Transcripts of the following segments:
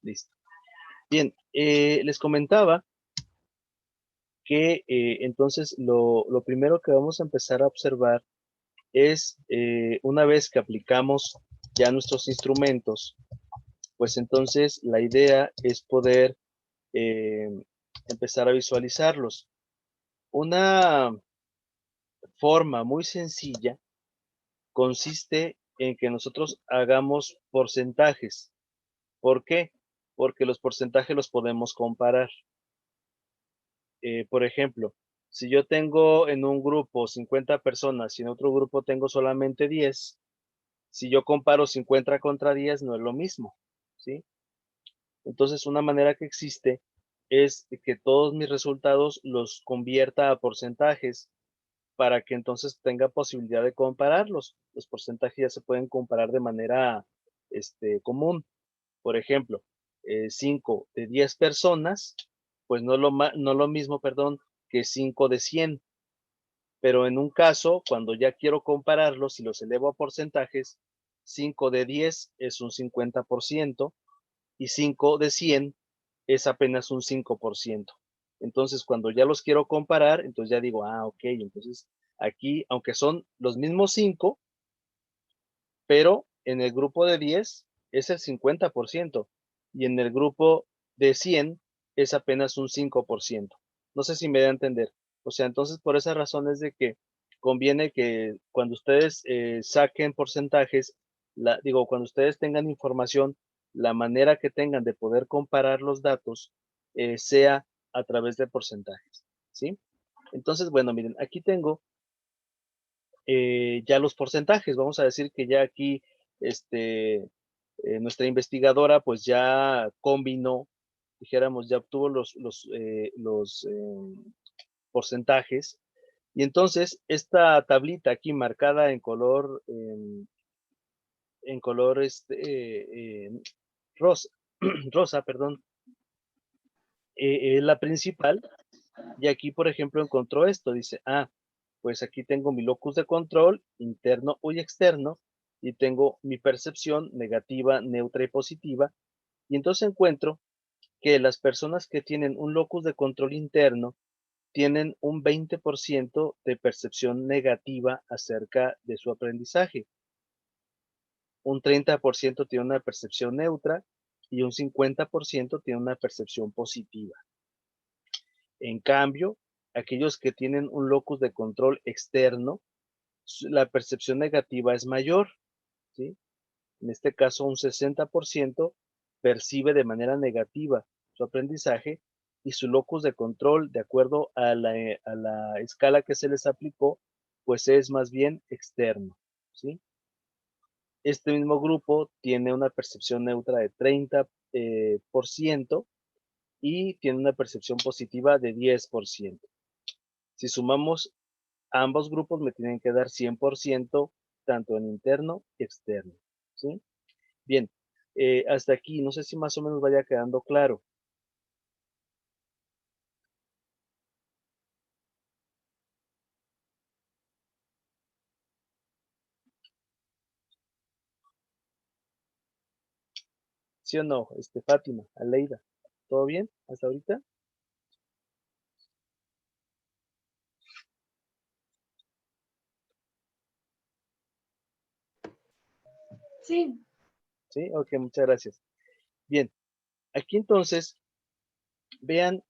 Listo. Bien, les comentaba que entonces lo primero que vamos a empezar a observar es una vez que aplicamos ya nuestros instrumentos, pues entonces la idea es poder eh, empezar a visualizarlos. Una forma muy sencilla consiste en que nosotros hagamos porcentajes. ¿Por qué? Porque los porcentajes los podemos comparar. Por ejemplo, si yo tengo en un grupo 50 personas y en otro grupo tengo solamente 10, si yo comparo 50 contra 10 no es lo mismo, ¿sí? Entonces, una manera que existe es que todos mis resultados los convierta a porcentajes para que entonces tenga posibilidad de compararlos. Los porcentajes ya se pueden comparar de manera común. Por ejemplo, 5 de 10 personas, pues no lo mismo, perdón, que 5 de 100. Pero en un caso, cuando ya quiero compararlos y los elevo a porcentajes, 5 de 10 es un 50% y 5 de 100 es apenas un 5%. Entonces, cuando ya los quiero comparar, entonces ya digo, ok, entonces aquí, aunque son los mismos 5, pero en el grupo de 10 es el 50% y en el grupo de 100 es apenas un 5%. No sé si me da a entender. O sea, entonces por esa razón es de que conviene que cuando ustedes saquen porcentajes, cuando ustedes tengan información, la manera que tengan de poder comparar los datos sea a través de porcentajes, ¿sí? Entonces, bueno, miren, aquí tengo ya los porcentajes. Vamos a decir que ya aquí nuestra investigadora pues ya combinó, dijéramos, ya obtuvo los porcentajes. Y entonces esta tablita aquí marcada en color rosa, rosa, perdón, es la principal. Y aquí, por ejemplo, encontró esto. Dice, pues aquí tengo mi locus de control interno y externo y tengo mi percepción negativa, neutra y positiva. Y entonces encuentro que las personas que tienen un locus de control interno tienen un 20% de percepción negativa acerca de su aprendizaje. Un 30% tiene una percepción neutra y un 50% tiene una percepción positiva. En cambio, aquellos que tienen un locus de control externo, la percepción negativa es mayor, ¿sí? En este caso, un 60% percibe de manera negativa su aprendizaje y su locus de control, de acuerdo a la escala que se les aplicó, pues es más bien externo, ¿sí? Este mismo grupo tiene una percepción neutra de 30% y tiene una percepción positiva de 10%. Si sumamos ambos grupos me tienen que dar 100% tanto en interno y externo, ¿sí? Bien, hasta aquí, no sé si más o menos vaya quedando claro. ¿Sí o no? Fátima, Aleida, ¿todo bien hasta ahorita? Sí. Sí, ok, muchas gracias. Bien, aquí entonces, vean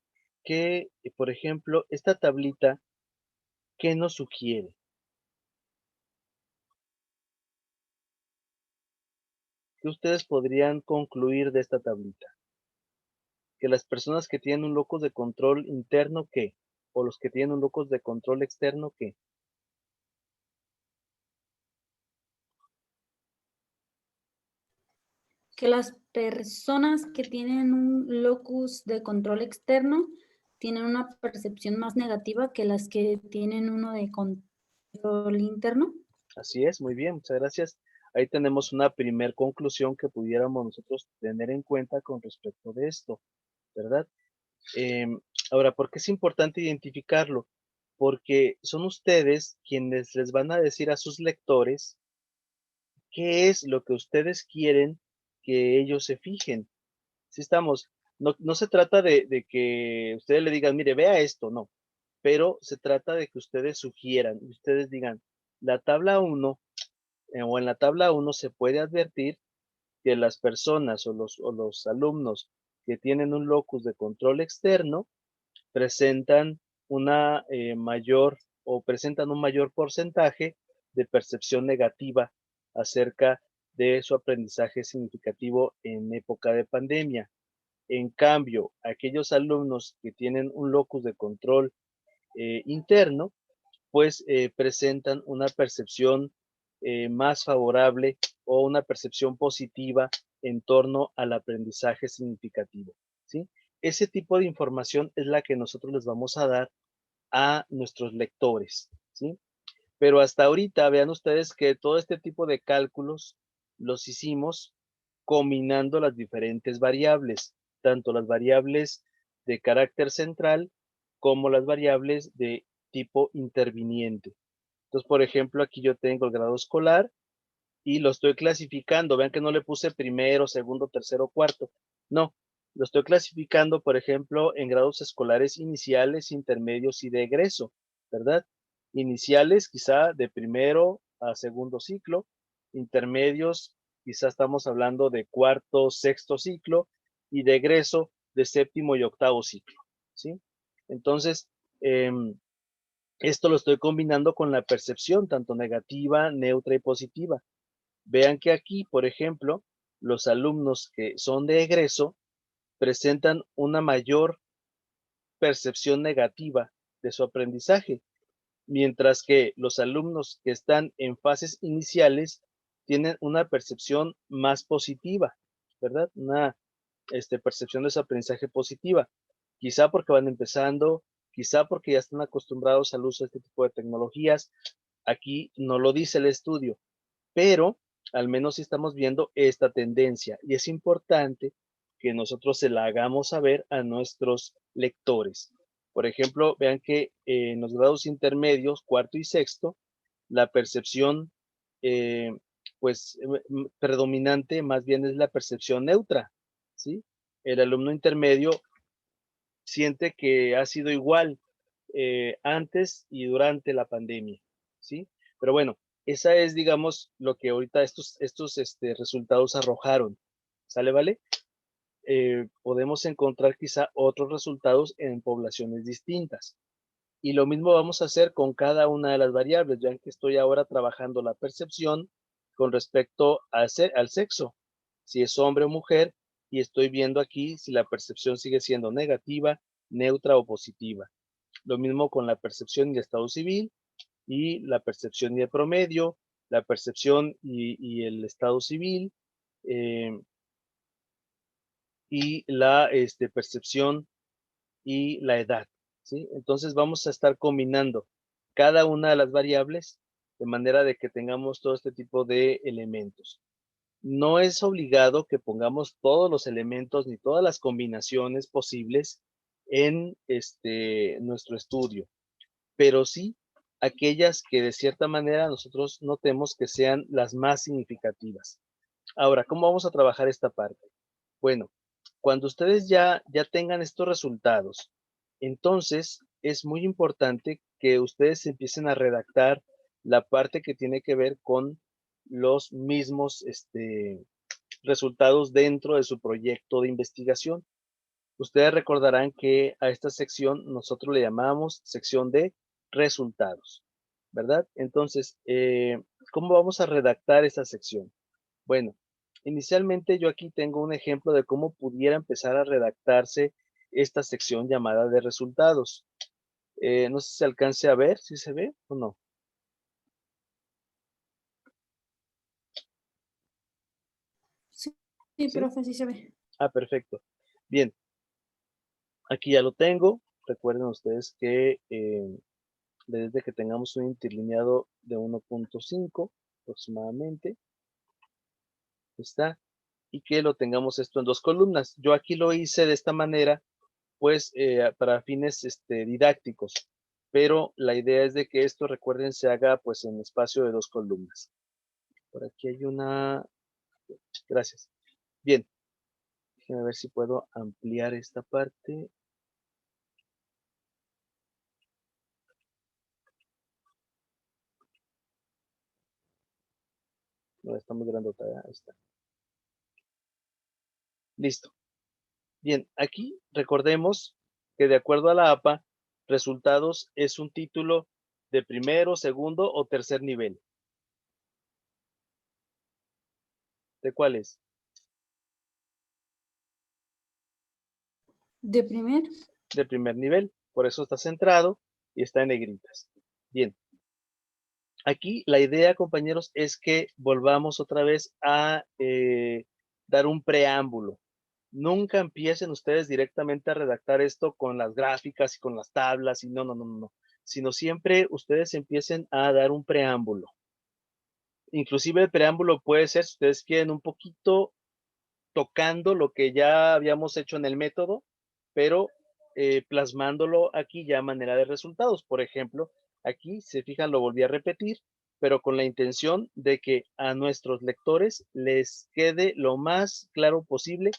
que, por ejemplo, esta tablita, ¿qué nos sugiere? ¿Qué ustedes podrían concluir de esta tablita? Que las personas que tienen un locus de control interno, ¿qué? O los que tienen un locus de control externo, ¿qué? Que las personas que tienen un locus de control externo tienen una percepción más negativa que las que tienen uno de control interno. Así es, muy bien, muchas gracias. Ahí tenemos una primer conclusión que pudiéramos nosotros tener en cuenta con respecto de esto, ¿verdad? Ahora, ¿por qué es importante identificarlo? Porque son ustedes quienes les van a decir a sus lectores qué es lo que ustedes quieren que ellos se fijen, Sí estamos. No se trata de que ustedes le digan, mire, vea esto, no. Pero se trata de que ustedes sugieran, ustedes digan, la tabla 1, o en la tabla 1 se puede advertir que las personas o los alumnos que tienen un locus de control externo presentan una mayor o presentan un mayor porcentaje de percepción negativa acerca de su aprendizaje significativo en época de pandemia. En cambio, aquellos alumnos que tienen un locus de control interno, pues presentan una percepción más favorable o una percepción positiva en torno al aprendizaje significativo, ¿sí? Ese tipo de información es la que nosotros les vamos a dar a nuestros lectores, ¿sí? Pero hasta ahorita vean ustedes que todo este tipo de cálculos los hicimos combinando las diferentes variables, tanto las variables de carácter central como las variables de tipo interviniente. Entonces, por ejemplo, aquí yo tengo el grado escolar y lo estoy clasificando. Vean que no le puse primero, segundo, tercero, cuarto. No, lo estoy clasificando, por ejemplo, en grados escolares iniciales, intermedios y de egreso, ¿verdad? Iniciales, quizá de primero a segundo ciclo. Intermedios, quizá estamos hablando de cuarto, sexto ciclo. Y de egreso, de séptimo y octavo ciclo, ¿sí? Entonces, esto lo estoy combinando con la percepción, tanto negativa, neutra y positiva. Vean que aquí, por ejemplo, los alumnos que son de egreso presentan una mayor percepción negativa de su aprendizaje, mientras que los alumnos que están en fases iniciales tienen una percepción más positiva, ¿verdad? Una percepción de su aprendizaje positiva. Quizá porque van empezando, quizá porque ya están acostumbrados al uso de este tipo de tecnologías. Aquí no lo dice el estudio, pero al menos sí estamos viendo esta tendencia y es importante que nosotros se la hagamos saber a nuestros lectores. Por ejemplo, vean que en los grados intermedios, cuarto y sexto, la percepción eh, predominante más bien es la percepción neutra, ¿sí? El alumno intermedio siente que ha sido igual antes y durante la pandemia, ¿sí? Pero bueno, esa es, digamos, lo que ahorita estos resultados arrojaron, ¿sale, vale? Podemos encontrar quizá otros resultados en poblaciones distintas. Y lo mismo vamos a hacer con cada una de las variables, ya que estoy ahora trabajando la percepción con respecto al sexo, si es hombre o mujer, y estoy viendo aquí si la percepción sigue siendo negativa, neutra o positiva. Lo mismo con la percepción y el estado civil, y la percepción y el promedio, la percepción y el estado civil, eh, y la percepción y la edad, ¿sí? Entonces vamos a estar combinando cada una de las variables de manera de que tengamos todo este tipo de elementos. No es obligado que pongamos todos los elementos ni todas las combinaciones posibles en nuestro estudio, pero sí aquellas que de cierta manera nosotros notemos que sean las más significativas. Ahora, ¿cómo vamos a trabajar esta parte? Bueno, cuando ustedes ya tengan estos resultados, entonces es muy importante que ustedes empiecen a redactar la parte que tiene que ver con los mismos resultados dentro de su proyecto de investigación. Ustedes recordarán que a esta sección nosotros le llamamos sección de resultados, ¿verdad? Entonces, ¿cómo vamos a redactar esta sección? Bueno, inicialmente yo aquí tengo un ejemplo de cómo pudiera empezar a redactarse esta sección llamada de resultados. No sé si se alcance a ver, si se ve o no. Sí, sí, ¿Sí? profe, sí se ve. Ah, perfecto. Bien, aquí ya lo tengo. Recuerden ustedes que desde que tengamos un interlineado de 1.5 aproximadamente, está, y que lo tengamos esto en dos columnas. Yo aquí lo hice de esta manera pues para fines didácticos, pero la idea es de que esto, recuerden, se haga pues en espacio de dos columnas. Por aquí hay una, gracias. Bien, Déjenme ver si puedo ampliar esta parte. No, está muy grandota, ¿verdad? Ahí está. Listo. Bien, aquí recordemos que de acuerdo a la APA, resultados es un título de primero, segundo o tercer nivel. ¿De cuál es? De primer. De primer nivel. Por eso está centrado y está en negritas. Bien. Aquí la idea, compañeros, es que volvamos otra vez a dar un preámbulo. Nunca empiecen ustedes directamente a redactar esto con las gráficas y con las tablas y no, sino siempre ustedes empiecen a dar un preámbulo. Inclusive el preámbulo puede ser, si ustedes quieren, un poquito tocando lo que ya habíamos hecho en el método, pero plasmándolo aquí ya a manera de resultados. Por ejemplo, aquí, se fijan, lo volví a repetir, pero con la intención de que a nuestros lectores les quede lo más claro posible.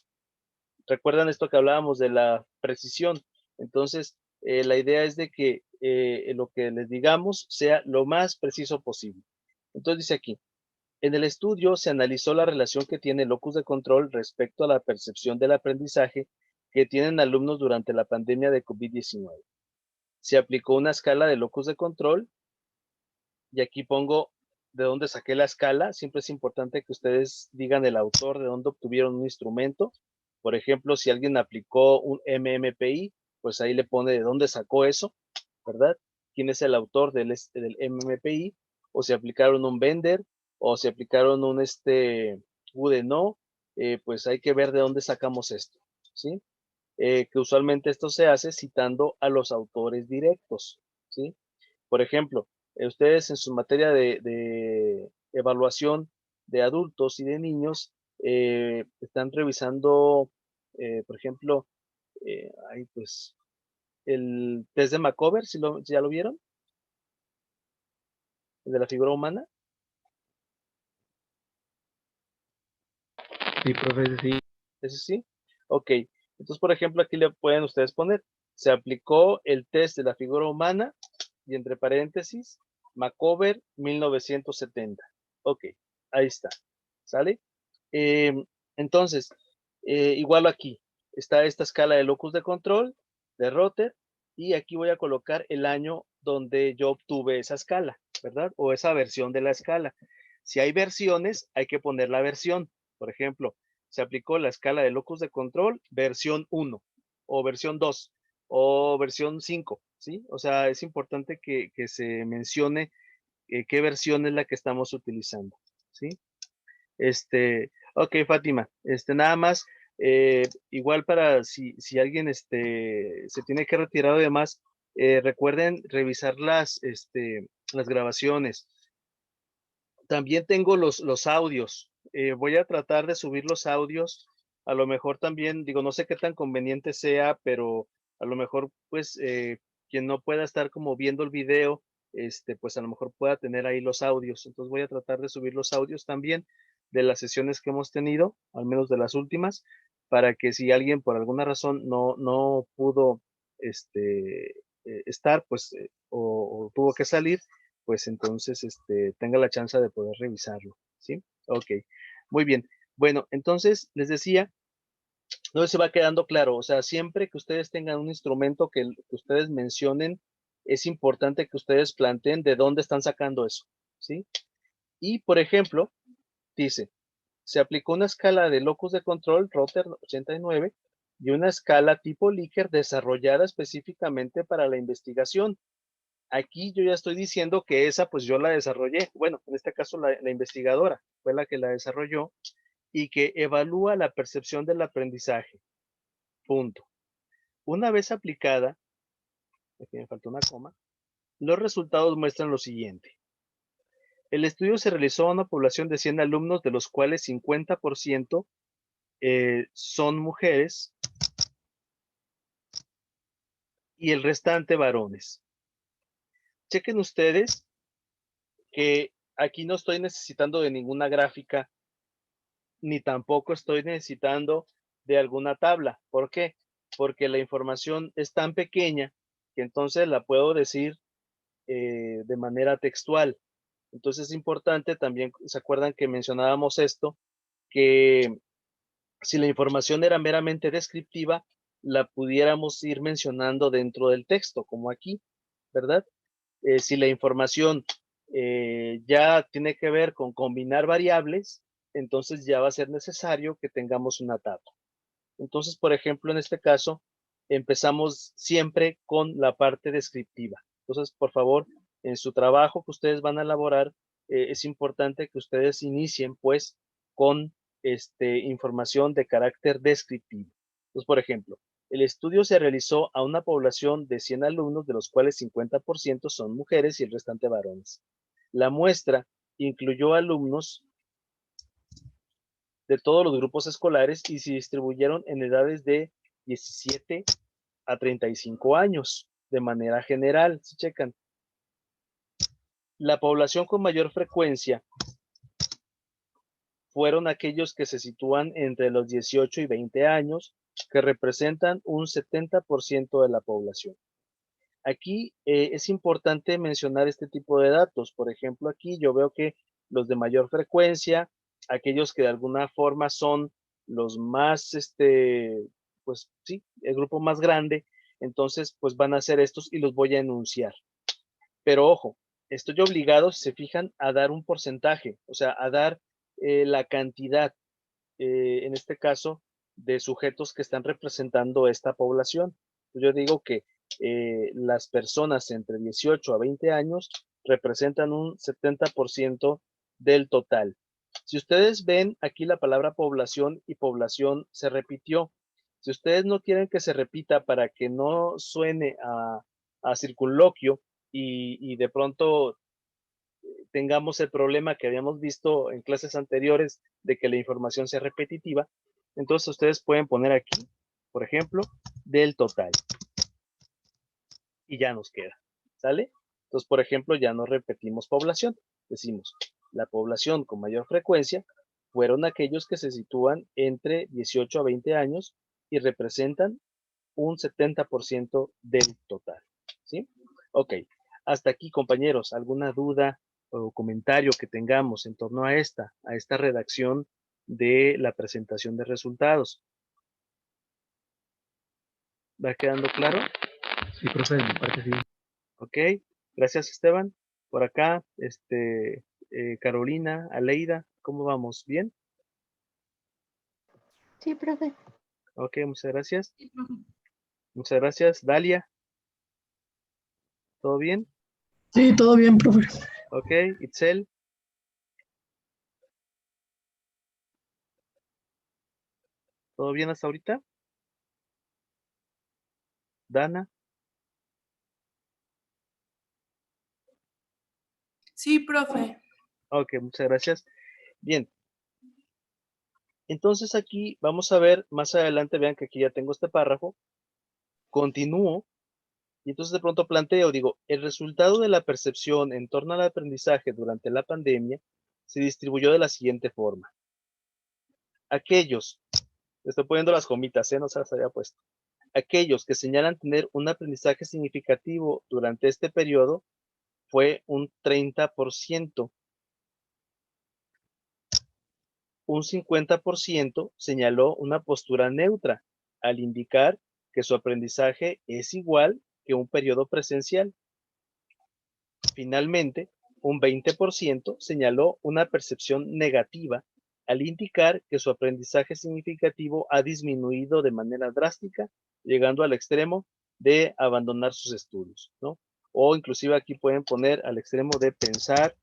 Recuerdan esto que hablábamos de la precisión. Entonces, la idea es de que lo que les digamos sea lo más preciso posible. Entonces dice aquí, en el estudio se analizó la relación que tiene el locus de control respecto a la percepción del aprendizaje que tienen alumnos durante la pandemia de COVID-19. Se aplicó una escala de locus de control y aquí pongo de dónde saqué la escala. Siempre es importante que ustedes digan el autor de dónde obtuvieron un instrumento. Por ejemplo, si alguien aplicó un MMPI, pues ahí le pone de dónde sacó eso, ¿verdad? ¿Quién es el autor del MMPI? O si aplicaron un Bender, o si aplicaron un Udeno, pues hay que ver de dónde sacamos esto, ¿sí? Que usualmente esto se hace citando a los autores directos, ¿sí? Por ejemplo, ustedes en su materia de evaluación de adultos y de niños están revisando, por ejemplo, ahí pues el test de Macover, si ya lo vieron, el de la figura humana. Sí, profe, sí. ¿Ese sí? Ok. Entonces, por ejemplo, aquí le pueden ustedes poner, se aplicó el test de la figura humana y entre paréntesis, Macover 1970. Ok, ahí está. ¿Sale? Entonces, igual aquí está esta escala de locus de control de Rotter y aquí voy a colocar el año donde yo obtuve esa escala, ¿verdad? O esa versión de la escala. Si hay versiones, hay que poner la versión. Por ejemplo, se aplicó la escala de locus de control versión 1 o versión 2 o versión 5, ¿sí? O sea, es importante que se mencione qué versión es la que estamos utilizando, ¿sí? Ok, Fátima, nada más, igual para si alguien se tiene que retirar además, recuerden revisar las grabaciones. También tengo los audios. Voy a tratar de subir los audios. A lo mejor también, digo, no sé qué tan conveniente sea, pero a lo mejor, pues, quien no pueda estar como viendo el video, pues a lo mejor pueda tener ahí los audios. Entonces voy a tratar de subir los audios también de las sesiones que hemos tenido, al menos de las últimas, para que si alguien por alguna razón no pudo estar, pues, o tuvo que salir, pues entonces tenga la chance de poder revisarlo, ¿sí? Ok, muy bien. Bueno, entonces les decía, no sé si va quedando claro, o sea, siempre que ustedes tengan un instrumento que ustedes mencionen, es importante que ustedes planteen de dónde están sacando eso, ¿sí? Y, por ejemplo, dice, se aplicó una escala de locus de control, Rotter 89, y una escala tipo Likert desarrollada específicamente para la investigación. Aquí yo ya estoy diciendo que esa pues yo la desarrollé. Bueno, en este caso la investigadora fue la que la desarrolló y que evalúa la percepción del aprendizaje. Punto. Una vez aplicada, aquí me falta una coma, los resultados muestran lo siguiente. El estudio se realizó a una población de 100 alumnos, de los cuales 50% son mujeres y el restante varones. Chequen ustedes que aquí no estoy necesitando de ninguna gráfica, ni tampoco estoy necesitando de alguna tabla. ¿Por qué? Porque la información es tan pequeña que entonces la puedo decir de manera textual. Entonces es importante también, ¿se acuerdan que mencionábamos esto? Que si la información era meramente descriptiva, la pudiéramos ir mencionando dentro del texto, como aquí, ¿verdad? Si la información ya tiene que ver con combinar variables, entonces ya va a ser necesario que tengamos una tabla. Entonces, por ejemplo, en este caso, empezamos siempre con la parte descriptiva. Entonces, por favor, en su trabajo que ustedes van a elaborar, es importante que ustedes inicien, pues, con información de carácter descriptivo. Entonces, por ejemplo, el estudio se realizó a una población de 100 alumnos, de los cuales 50% son mujeres y el restante varones. La muestra incluyó alumnos de todos los grupos escolares y se distribuyeron en edades de 17 a 35 años de manera general. Si checan, la población con mayor frecuencia fueron aquellos que se sitúan entre los 18 y 20 años, que representan un 70% de la población. Aquí es importante mencionar este tipo de datos. Por ejemplo, aquí yo veo que los de mayor frecuencia, aquellos que de alguna forma son los más, pues sí, el grupo más grande, entonces pues van a ser estos y los voy a enunciar. Pero ojo, estoy obligado, si se fijan, a dar un porcentaje, o sea, a dar la cantidad, en este caso, de sujetos que están representando esta población. Yo digo que las personas entre 18 a 20 años representan un 70% del total. Si ustedes ven aquí la palabra población y población se repitió. Si ustedes no quieren que se repita para que no suene a circunloquio y de pronto tengamos el problema que habíamos visto en clases anteriores de que la información sea repetitiva, entonces ustedes pueden poner aquí, por ejemplo, del total. Y ya nos queda, ¿sale? Entonces, por ejemplo, ya no repetimos población. Decimos, la población con mayor frecuencia fueron aquellos que se sitúan entre 18 a 20 años y representan un 70% del total, ¿sí? Ok, hasta aquí, compañeros, ¿alguna duda o comentario que tengamos en torno a esta redacción de la presentación de resultados? ¿Va quedando claro? Sí, profe, de mi parte sí. Ok, gracias Esteban. Por acá, Carolina, Aleida, ¿cómo vamos? ¿Bien? Sí, profe. Ok, muchas gracias. Muchas gracias. Dalia, ¿todo bien? Sí, todo bien, profe. Ok, Itzel. ¿Todo bien hasta ahorita? Dana. Sí, profe. Ok, muchas gracias. Bien. Entonces aquí vamos a ver, más adelante vean que aquí ya tengo este párrafo. Continúo y entonces de pronto planteo, digo, el resultado de la percepción en torno al aprendizaje durante la pandemia se distribuyó de la siguiente forma. Aquellos, estoy poniendo las comitas, no se las había puesto. Aquellos que señalan tener un aprendizaje significativo durante este periodo fue un 30%. Un 50% señaló una postura neutra, al indicar que su aprendizaje es igual que un periodo presencial. Finalmente, un 20% señaló una percepción negativa, al indicar que su aprendizaje significativo ha disminuido de manera drástica, llegando al extremo de abandonar sus estudios, ¿no? O inclusive aquí pueden poner al extremo de pensar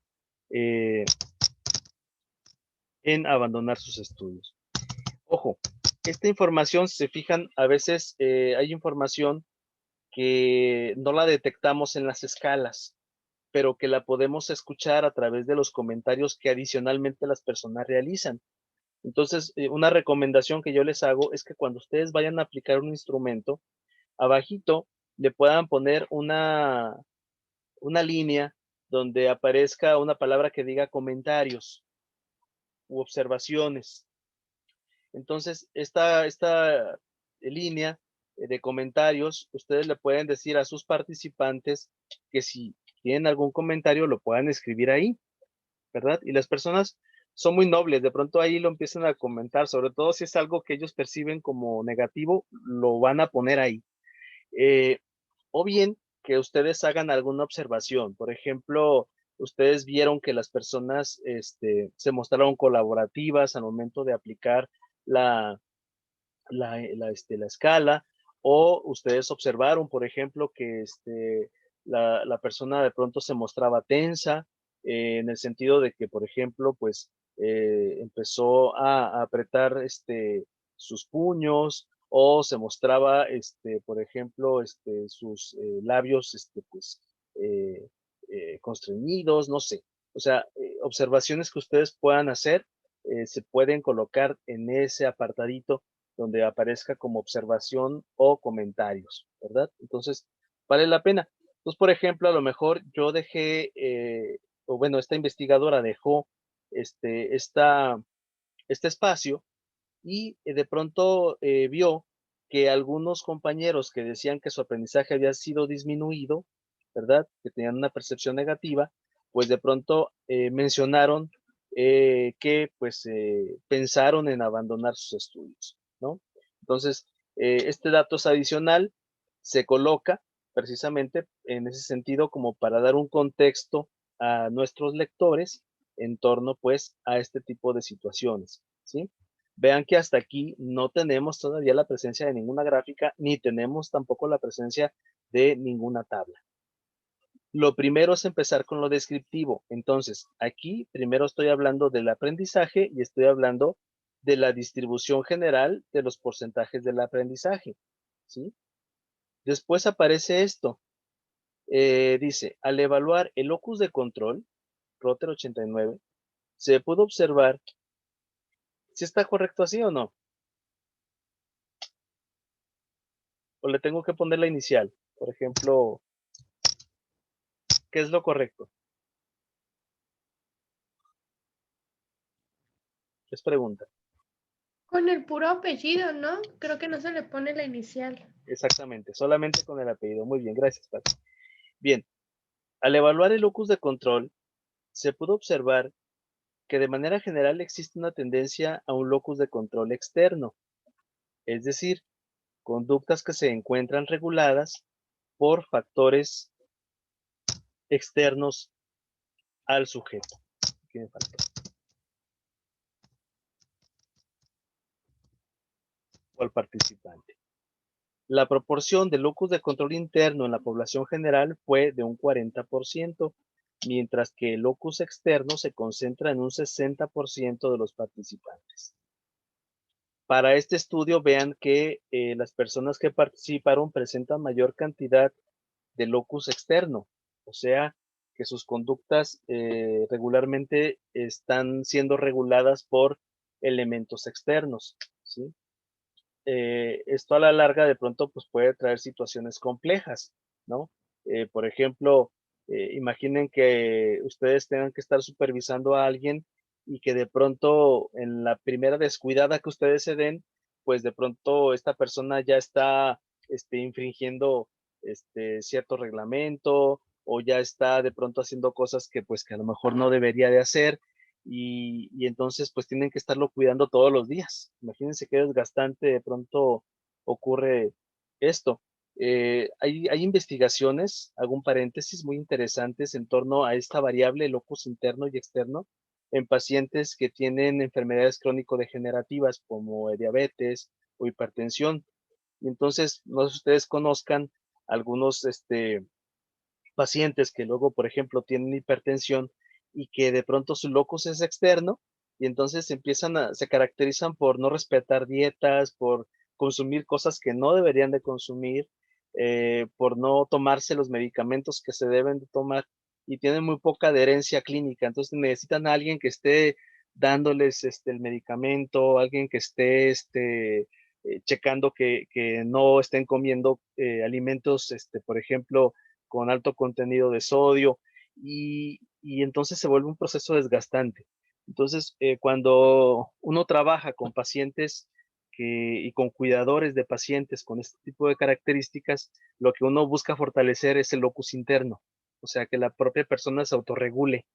en abandonar sus estudios. Ojo, esta información, si se fijan, a veces hay información que no la detectamos en las escalas, pero que la podemos escuchar a través de los comentarios que adicionalmente las personas realizan. Entonces, una recomendación que yo les hago es que cuando ustedes vayan a aplicar un instrumento, abajito le puedan poner una línea donde aparezca una palabra que diga comentarios u observaciones. Entonces, esta línea de comentarios, ustedes le pueden decir a sus participantes que si tienen algún comentario lo puedan escribir ahí, ¿verdad? Y las personas son muy nobles, de pronto ahí lo empiezan a comentar, sobre todo si es algo que ellos perciben como negativo, lo van a poner ahí. O bien que ustedes hagan alguna observación, por ejemplo, ustedes vieron que las personas se mostraron colaborativas al momento de aplicar la escala, o ustedes observaron, por ejemplo, que la persona de pronto se mostraba tensa, en el sentido de que, por ejemplo, pues empezó a apretar sus puños, o se mostraba, por ejemplo, sus labios pues, constreñidos, no sé. O sea, observaciones que ustedes puedan hacer se pueden colocar en ese apartadito donde aparezca como observación o comentarios, ¿verdad? Entonces, vale la pena. Entonces, por ejemplo, a lo mejor yo dejé, o bueno, esta investigadora dejó este espacio y de pronto vio que algunos compañeros que decían que su aprendizaje había sido disminuido, ¿verdad? Que tenían una percepción negativa, pues de pronto mencionaron que pues pensaron en abandonar sus estudios, ¿no? Entonces, este dato es adicional, se coloca precisamente en ese sentido como para dar un contexto a nuestros lectores en torno pues a este tipo de situaciones, ¿sí? Vean que hasta aquí no tenemos todavía la presencia de ninguna gráfica, ni tenemos tampoco la presencia de ninguna tabla. Lo primero es empezar con lo descriptivo. Entonces, aquí primero estoy hablando del aprendizaje y estoy hablando de la distribución general de los porcentajes del aprendizaje, ¿sí? Después aparece esto. Dice, al evaluar el locus de control, Rotter 89, se pudo observar si está correcto así o no. O le tengo que poner la inicial. Por ejemplo, ¿qué es lo correcto? Es pregunta. Con el puro apellido, ¿no? Creo que no se le pone la inicial. Exactamente, solamente con el apellido. Muy bien, gracias, Pati. Bien, al evaluar el locus de control, se pudo observar que de manera general existe una tendencia a un locus de control externo, es decir, conductas que se encuentran reguladas por factores externos al sujeto. Aquí me faltó. O al participante. La proporción de locus de control interno en la población general fue de un 40%, mientras que el locus externo se concentra en un 60% de los participantes. Para este estudio vean que las personas que participaron presentan mayor cantidad de locus externo, o sea, que sus conductas regularmente están siendo reguladas por elementos externos, ¿sí? Esto a la larga de pronto pues puede traer situaciones complejas, ¿no? Por ejemplo, imaginen que ustedes tengan que estar supervisando a alguien y que de pronto en la primera descuidada que ustedes se den, pues de pronto esta persona ya está infringiendo cierto reglamento o ya está de pronto haciendo cosas que pues que a lo mejor no debería de hacer y entonces pues tienen que estarlo cuidando todos los días. Imagínense qué desgastante de pronto ocurre esto. Hay investigaciones, hago un paréntesis, muy interesantes en torno a esta variable locus interno y externo en pacientes que tienen enfermedades crónico-degenerativas como diabetes o hipertensión. Y entonces, no sé si ustedes conozcan algunos pacientes que luego, por ejemplo, tienen hipertensión y que de pronto su locus es externo y entonces se caracterizan por no respetar dietas, por consumir cosas que no deberían de consumir, por no tomarse los medicamentos que se deben de tomar y tienen muy poca adherencia clínica. Entonces necesitan a alguien que esté dándoles el medicamento, alguien que esté checando que no estén comiendo alimentos, por ejemplo, con alto contenido de sodio y entonces se vuelve un proceso desgastante. Entonces, cuando uno trabaja con pacientes y con cuidadores de pacientes con este tipo de características, lo que uno busca fortalecer es el locus interno, o sea, que la propia persona se autorregule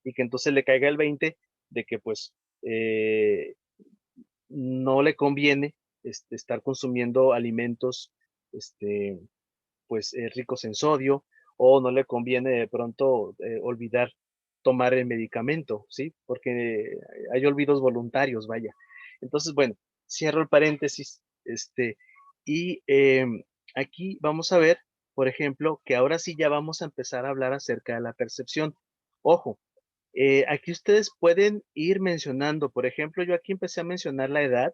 y que entonces le caiga el 20 de que pues no le conviene estar consumiendo alimentos pues ricos en sodio, o no le conviene de pronto olvidar tomar el medicamento, ¿sí? Porque hay olvidos voluntarios, vaya. Entonces, bueno, cierro el paréntesis, y aquí vamos a ver, por ejemplo, que ahora sí ya vamos a empezar a hablar acerca de la percepción. Ojo, aquí ustedes pueden ir mencionando, por ejemplo, yo aquí empecé a mencionar la edad,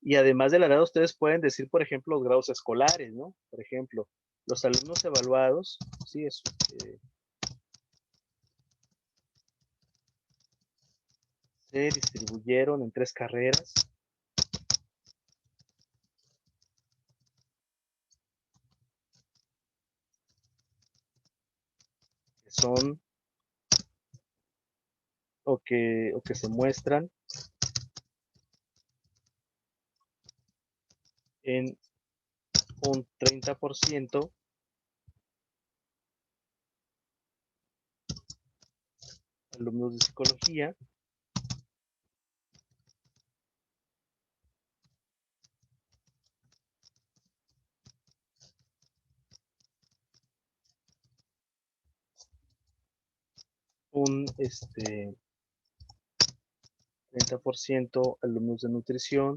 y además de la edad, ustedes pueden decir, por ejemplo, los grados escolares, ¿no? Por ejemplo, los alumnos evaluados, sí, se distribuyeron en 3 carreras. Que son, o que se muestran en un 30% alumnos de psicología, un 30% alumnos de nutrición,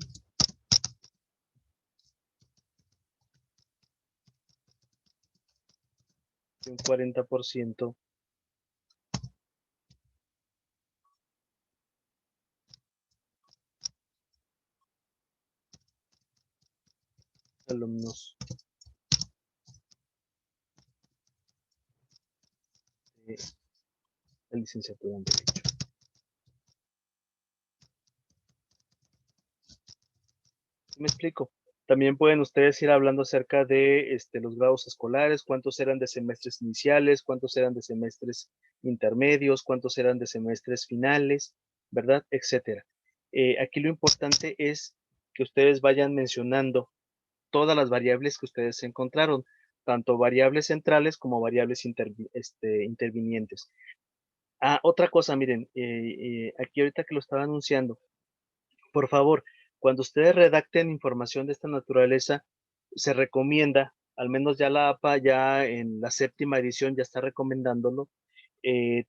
y un 40% alumnos de la licenciatura en Derecho. ¿Me explico? También pueden ustedes ir hablando acerca de los grados escolares, cuántos eran de semestres iniciales, cuántos eran de semestres intermedios, cuántos eran de semestres finales, ¿verdad? Etcétera. Aquí lo importante es que ustedes vayan mencionando todas las variables que ustedes encontraron, tanto variables centrales como variables intervinientes. Otra cosa, miren, aquí ahorita que lo estaba anunciando, por favor, cuando ustedes redacten información de esta naturaleza, se recomienda, al menos ya la APA ya en la 7ª edición ya está recomendándolo,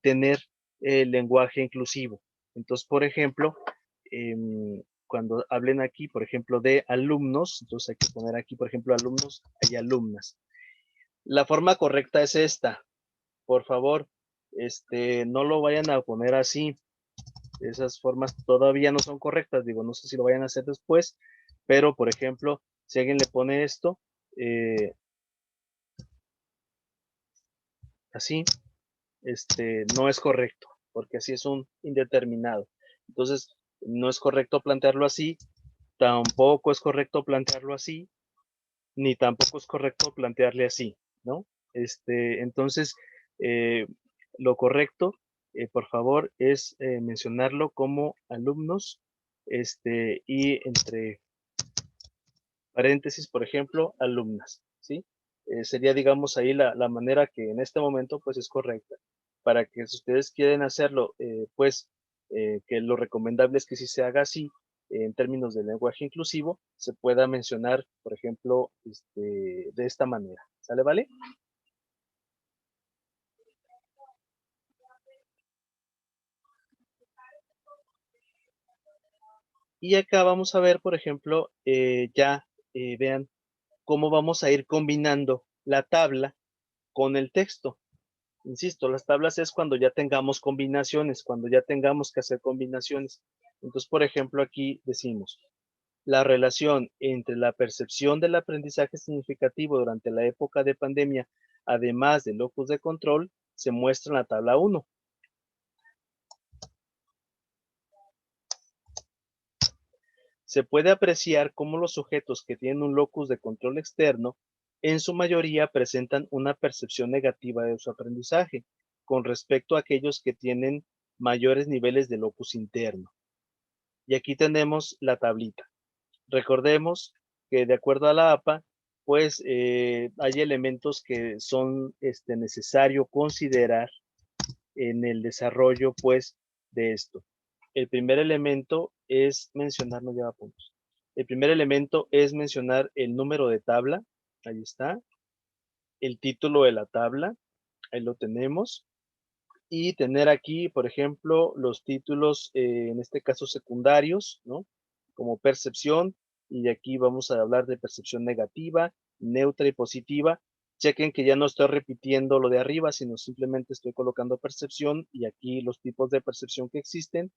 tener lenguaje inclusivo. Entonces, por ejemplo, cuando hablen aquí, por ejemplo, de alumnos, entonces hay que poner aquí, por ejemplo, alumnos y alumnas. La forma correcta es esta. Por favor, no lo vayan a poner así. Esas formas todavía no son correctas, digo, no sé si lo vayan a hacer después, pero por ejemplo, si alguien le pone esto, así, no es correcto, porque así es un indeterminado. Entonces, no es correcto plantearlo así, tampoco es correcto plantearlo así, ni tampoco es correcto plantearle así, ¿no? Entonces, lo correcto, por favor, es mencionarlo como alumnos, y entre paréntesis, por ejemplo, alumnas, ¿sí? Sería, digamos, ahí la manera que en este momento, pues, es correcta. Para que si ustedes quieren hacerlo, pues, que lo recomendable es que si se haga así, en términos de lenguaje inclusivo, se pueda mencionar, por ejemplo, de esta manera. ¿Sale, vale? Y acá vamos a ver, por ejemplo, vean cómo vamos a ir combinando la tabla con el texto. Insisto, las tablas es cuando ya tengamos combinaciones, cuando ya tengamos que hacer combinaciones. Entonces, por ejemplo, aquí decimos, la relación entre la percepción del aprendizaje significativo durante la época de pandemia, además del locus de control, se muestra en la tabla 1. Se puede apreciar cómo los sujetos que tienen un locus de control externo, en su mayoría presentan una percepción negativa de su aprendizaje, con respecto a aquellos que tienen mayores niveles de locus interno. Y aquí tenemos la tablita. Recordemos que de acuerdo a la APA, pues hay elementos que son necesario considerar en el desarrollo, pues, de esto. El primer elemento es mencionar, no lleva puntos. El primer elemento es mencionar el número de tabla, ahí está, el título de la tabla, ahí lo tenemos, y tener aquí, por ejemplo, los títulos, en este caso secundarios, ¿no? Como percepción, y de aquí vamos a hablar de percepción negativa, neutra y positiva. Chequen que ya no estoy repitiendo lo de arriba, sino simplemente estoy colocando percepción y aquí los tipos de percepción que existen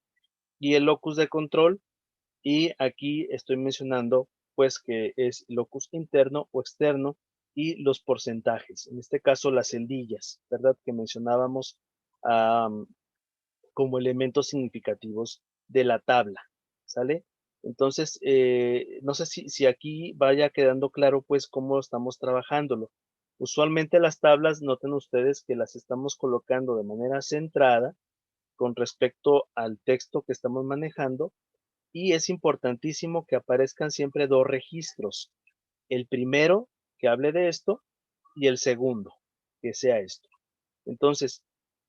y el locus de control. Y aquí estoy mencionando pues que es locus interno o externo y los porcentajes, en este caso las celdillas, ¿verdad? Que mencionábamos como elementos significativos de la tabla, ¿sale? Entonces, no sé si aquí vaya quedando claro pues cómo estamos trabajándolo. Usualmente las tablas, noten ustedes que las estamos colocando de manera centrada con respecto al texto que estamos manejando y es importantísimo que aparezcan siempre dos registros. El primero que hable de esto y el segundo que sea esto. Entonces,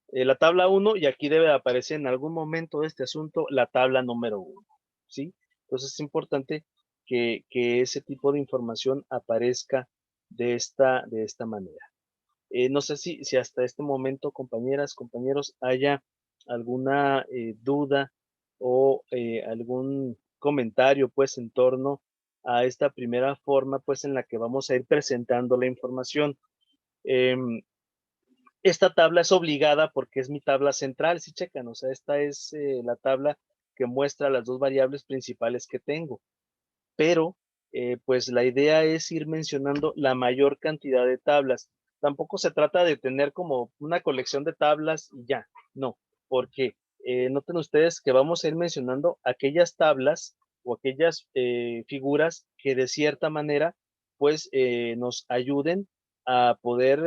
la tabla 1 y aquí debe aparecer en algún momento de este asunto la tabla número 1, ¿sí? Entonces es importante que ese tipo de información aparezca de esta manera. No sé si hasta este momento, compañeras, compañeros, haya alguna duda o algún comentario, pues, en torno a esta primera forma, pues, en la que vamos a ir presentando la información. Esta tabla es obligada porque es mi tabla central, si checan, o sea, esta es la tabla que muestra las dos variables principales que tengo, pero pues la idea es ir mencionando la mayor cantidad de tablas. Tampoco se trata de tener como una colección de tablas y ya, no, porque noten ustedes que vamos a ir mencionando aquellas tablas o aquellas figuras que de cierta manera pues nos ayuden a poder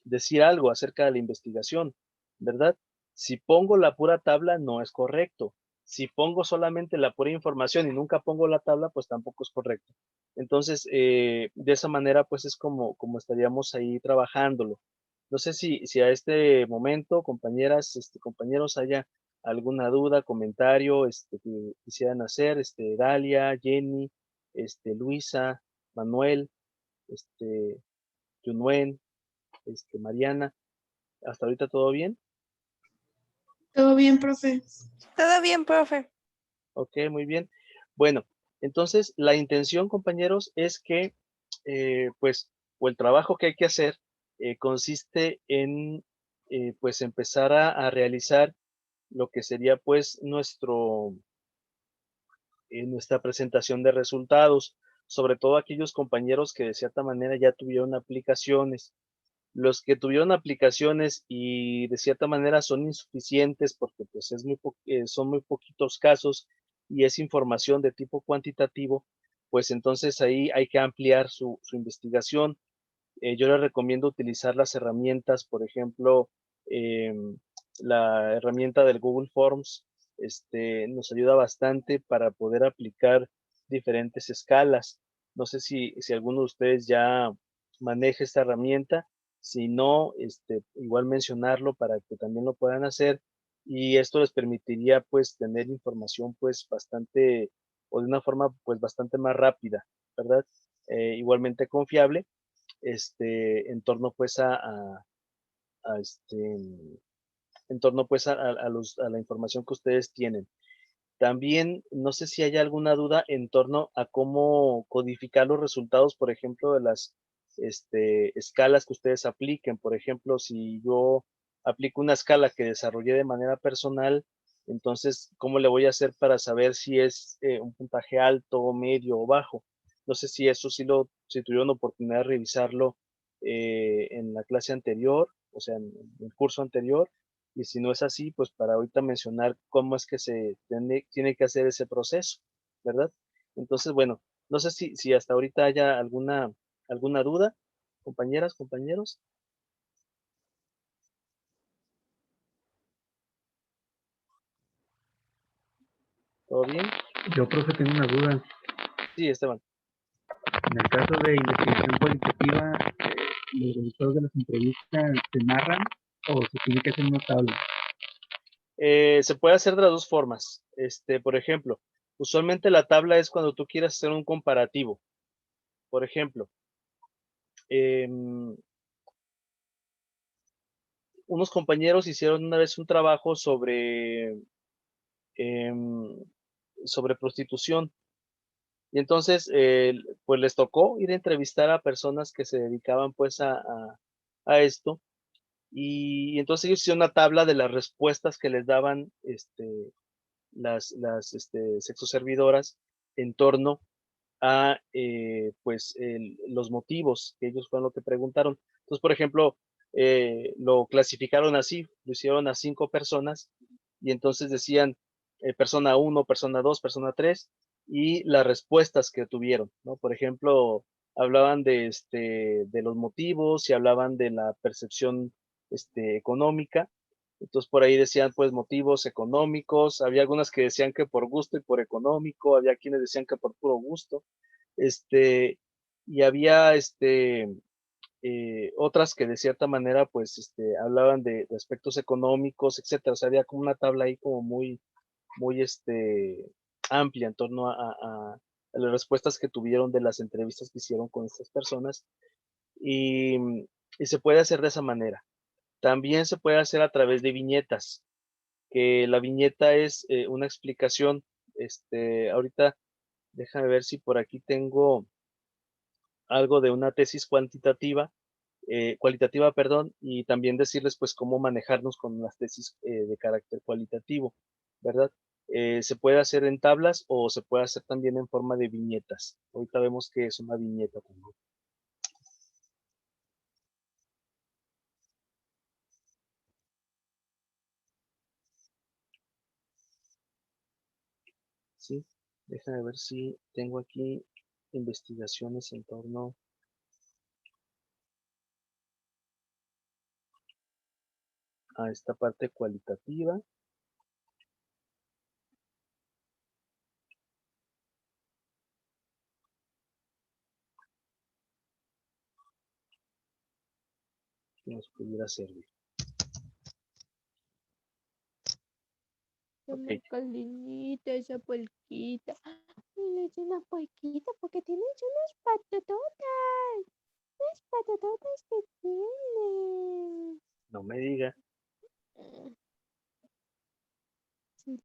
decir algo acerca de la investigación, ¿verdad? Si pongo la pura tabla no es correcto. Si pongo solamente la pura información y nunca pongo la tabla, pues tampoco es correcto. Entonces, de esa manera, pues es como estaríamos ahí trabajándolo. No sé si a este momento, compañeras, compañeros, haya alguna duda, comentario, que quisieran hacer, Dalia, Jenny, Luisa, Manuel, Yunuen, Mariana. ¿Hasta ahorita todo bien? Todo bien, profe. Todo bien, profe. Ok, muy bien. Bueno, entonces la intención, compañeros, es que, pues, o el trabajo que hay que hacer consiste en, pues, empezar a realizar lo que sería, pues, nuestra presentación de resultados, sobre todo aquellos compañeros que de cierta manera ya tuvieron aplicaciones. Los que tuvieron aplicaciones y de cierta manera son insuficientes porque pues son muy poquitos casos y es información de tipo cuantitativo, pues entonces ahí hay que ampliar su investigación. Yo les recomiendo utilizar las herramientas, por ejemplo, la herramienta del Google Forms, nos ayuda bastante para poder aplicar diferentes escalas. No sé si alguno de ustedes ya maneja esta herramienta. Si no, igual mencionarlo para que también lo puedan hacer y esto les permitiría pues tener información pues bastante o de una forma pues bastante más rápida, ¿verdad? Igualmente confiable, en torno pues a en torno pues a la información que ustedes tienen. También no sé si hay alguna duda en torno a cómo codificar los resultados, por ejemplo, de las escalas que ustedes apliquen. Por ejemplo, si yo aplico una escala que desarrollé de manera personal, entonces, ¿cómo le voy a hacer para saber si es un puntaje alto, medio o bajo? No sé si eso si tuvieron oportunidad de revisarlo en la clase anterior, o sea, en el curso anterior, y si no es así, pues para ahorita mencionar cómo es que se tiene que hacer ese proceso, ¿verdad? Entonces, bueno, no sé si hasta ahorita haya alguna duda, compañeras, compañeros. ¿Todo bien? Yo, profe, tengo una duda. Sí, Esteban. En el caso de investigación cualitativa, ¿los resultados de las entrevistas se narran o se tiene que hacer una tabla? Se puede hacer de las dos formas. Por ejemplo, usualmente la tabla es cuando tú quieras hacer un comparativo. Por ejemplo, unos compañeros hicieron una vez un trabajo em, sobre prostitución. Y entonces, pues les tocó ir a entrevistar a personas que se dedicaban pues a esto. Y entonces ellos hicieron una tabla de las respuestas que les daban las sexoservidoras en torno a pues los motivos que ellos fueron lo que preguntaron. Entonces, por ejemplo, lo clasificaron así, lo hicieron a 5 personas y entonces decían persona 1, persona 2, persona 3 y las respuestas que tuvieron, ¿no? Por ejemplo, hablaban de los motivos y hablaban de la percepción económica. Entonces por ahí decían pues motivos económicos, había algunas que decían que por gusto y por económico, había quienes decían que por puro gusto, este, y había otras que de cierta manera pues hablaban de aspectos económicos, etcétera. O sea, había como una tabla ahí como muy amplia en torno a las respuestas que tuvieron de las entrevistas que hicieron con estas personas y, y se puede hacer de esa manera. También se puede hacer a través de viñetas, que la viñeta es una explicación. Ahorita déjame ver si por aquí tengo algo de una tesis cualitativa, perdón, y también decirles pues cómo manejarnos con las tesis de carácter cualitativo, ¿verdad? Se puede hacer en tablas o se puede hacer también en forma de viñetas. Ahorita vemos que es una viñeta también. Sí, déjame ver si tengo aquí investigaciones en torno a esta parte cualitativa. Que nos pudiera servir. Está Ok, muy calientita esa puerquita. Ay, es una puerquita porque tienes unas patototas. Unas patototas que tiene. no me diga.